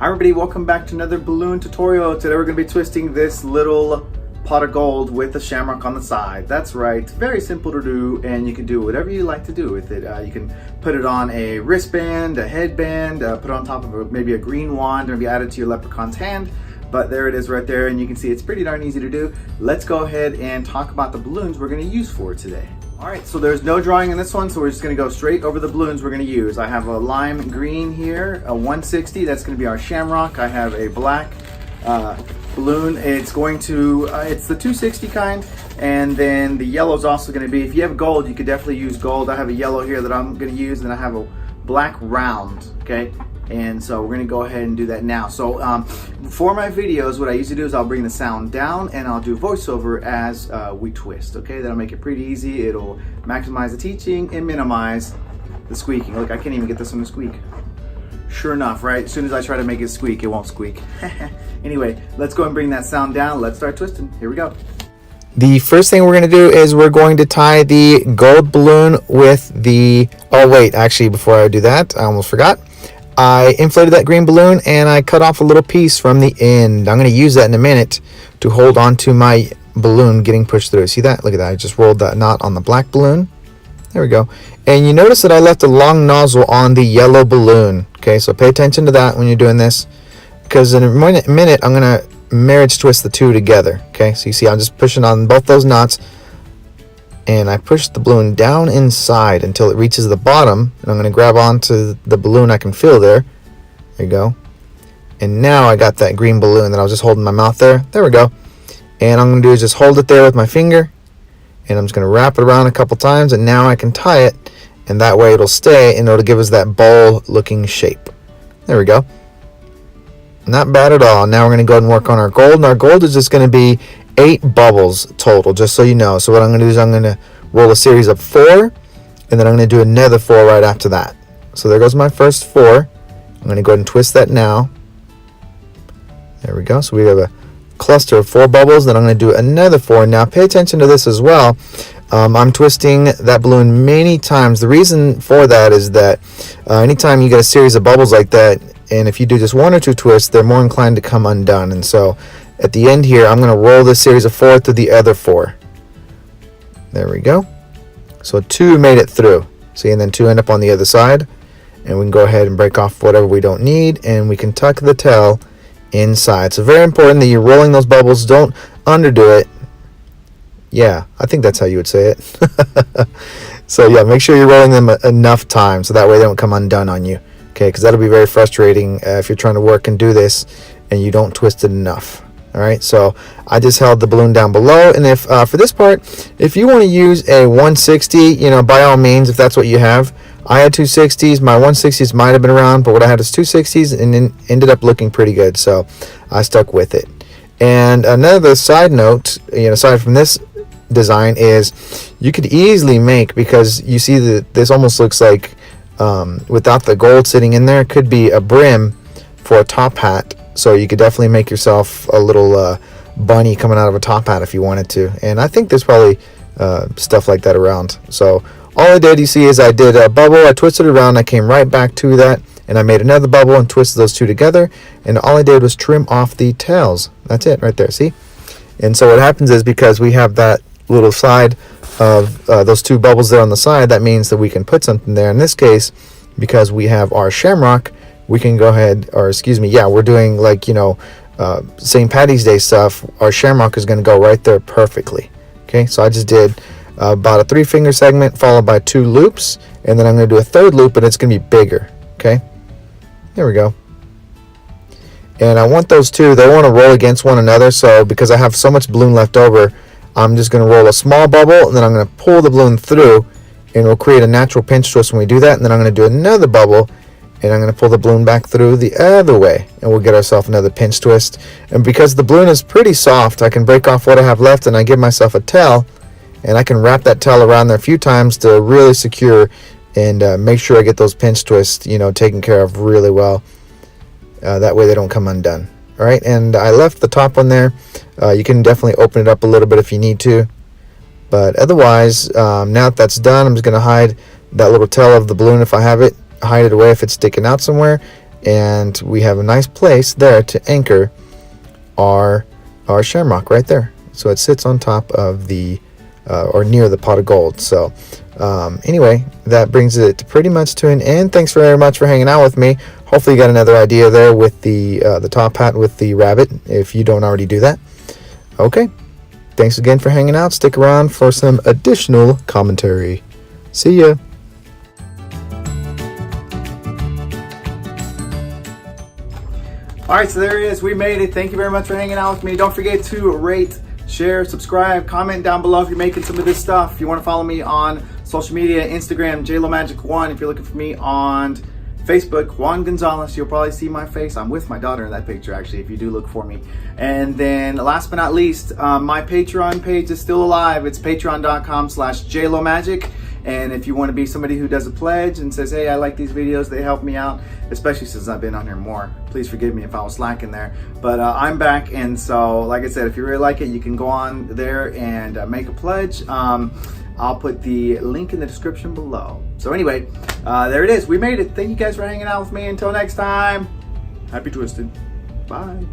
Hi everybody, welcome back to another balloon tutorial. Today we're going to be twisting this little pot of gold with a shamrock on the side. That's right, very simple to do, and you can do whatever you like to do with it. You can put it on a wristband, a headband, put it on top of maybe a green wand, or maybe add it to your leprechaun's hand. But there it is right there, and you can see it's pretty darn easy to do. Let's go ahead and talk about the balloons we're going to use for today. Alright, so there's no drawing in this one, so we're just going to go straight over the balloons we're going to use. I have a lime green here, a 160, that's going to be our shamrock. I have a black balloon. It's the 260 kind, and then the yellow is also going to be, if you have gold, you could definitely use gold. I have a yellow here that I'm going to use, and I have a black round, okay? And so we're gonna go ahead and do that now. So for my videos, what I usually do is I'll bring the sound down and I'll do voiceover as we twist, okay? That'll make it pretty easy. It'll maximize the teaching and minimize the squeaking. Look, I can't even get this one to squeak. Sure enough, right? As soon as I try to make it squeak, it won't squeak. Anyway, let's go and bring that sound down. Let's start twisting. Here we go. The first thing we're going to do is we're going to tie the gold balloon with the, oh wait, actually before I do that, I almost forgot. I inflated that green balloon and I cut off a little piece from the end. I'm going to use that in a minute to hold on to my balloon getting pushed through. See that? Look at that. I just rolled that knot on the black balloon. There we go. And you notice that I left a long nozzle on the yellow balloon. Okay, so pay attention to that when you're doing this, because in a minute I'm going to marriage twist the two together. Okay, so you see I'm just pushing on both those knots, and I push the balloon down inside until it reaches the bottom, and I'm going to grab onto the balloon I can feel there. There you go. And now I got that green balloon that I was just holding in my mouth there. There we go. And I'm going to do is just hold it there with my finger, and I'm just going to wrap it around a couple times, and now I can tie it, and that way it'll stay and it'll give us that bowl looking shape. There we go. Not bad at all. Now we're going to go ahead and work on our gold, and our gold is just going to be 8 bubbles total, just so you know. So what I'm going to do is I'm going to roll a series of 4, and then I'm going to do another 4 right after that. So there goes my first 4. I'm going to go ahead and twist that now. There we go. So we have a cluster of 4 bubbles. Then I'm going to do another 4. Now pay attention to this as well. I'm twisting that balloon many times. The reason for that is that anytime you get a series of bubbles like that, and if you do just 1 or 2 twists, they're more inclined to come undone. And so at the end here, I'm going to roll this series of 4 through the other 4. There we go. So 2 made it through. See, and then 2 end up on the other side. And we can go ahead and break off whatever we don't need, and we can tuck the tail inside. So very important that you're rolling those bubbles. Don't underdo it. Yeah, I think that's how you would say it. So yeah, make sure you're rolling them enough time so that way they don't come undone on you. Okay, because that'll be very frustrating if you're trying to work and do this and you don't twist it enough. All right, so I just held the balloon down below, and if for this part, if you want to use a 160, you know, by all means, if that's what you have. I had 260s. My 160s might have been around, but what I had is 260s, and then ended up looking pretty good, so I stuck with it. And another side note, you know, aside from this design, is you could easily make, because you see that this almost looks like without the gold sitting in there, it could be a brim for a top hat. So you could definitely make yourself a little bunny coming out of a top hat if you wanted to. And I think there's probably stuff like that around. So all I did, you see, is I did a bubble, I twisted it around, I came right back to that, and I made another bubble and twisted those two together. And all I did was trim off the tails. That's it right there, see? And so what happens is, because we have that little side of those 2 bubbles there on the side, that means that we can put something there. In this case, because we have our shamrock, we can go ahead, or excuse me, yeah, we're doing like, you know, St. Patty's Day stuff. Our shamrock is going to go right there perfectly. Okay, so I just did about a 3-finger segment followed by 2 loops, and then I'm going to do a 3rd loop, and it's going to be bigger. Okay, there we go. And I want those 2, they want to roll against one another, so because I have so much balloon left over, I'm just going to roll a small bubble, and then I'm going to pull the balloon through, and we'll create a natural pinch twist when we do that. And then I'm going to do another bubble, and I'm going to pull the balloon back through the other way, and we'll get ourselves another pinch twist. And because the balloon is pretty soft, I can break off what I have left, and I give myself a tail, and I can wrap that tail around there a few times to really secure and make sure I get those pinch twists, you know, taken care of really well. That way they don't come undone. All right, and I left the top one there. You can definitely open it up a little bit if you need to, but otherwise, now that that's done, I'm just going to hide that little tail of the balloon if I have it, hide it away if it's sticking out somewhere, and we have a nice place there to anchor our shamrock right there. So it sits on top of the or near the pot of gold. So anyway, that brings it pretty much to an end. Thanks very much for hanging out with me. Hopefully you got another idea there with the top hat with the rabbit, if you don't already do that. Okay, thanks again for hanging out. Stick around for some additional commentary. See ya. All right, so there it is. We made it. Thank you very much for hanging out with me. Don't forget to rate, share, subscribe, comment down below if you're making some of this stuff. If you want to follow me on social media, Instagram, JLoMagic1. If you're looking for me on Facebook, Juan Gonzalez, you'll probably see my face. I'm with my daughter in that picture, actually, if you do look for me. And then last but not least, my Patreon page is still alive. It's patreon.com/JLoMagic. And if you want to be somebody who does a pledge and says, hey, I like these videos, they help me out, especially since I've been on here more. Please forgive me if I was slacking there. But I'm back, and so like I said, if you really like it, you can go on there and make a pledge. I'll put the link in the description below. So anyway, there it is. We made it. Thank you guys for hanging out with me. Until next time, happy twisted. Bye.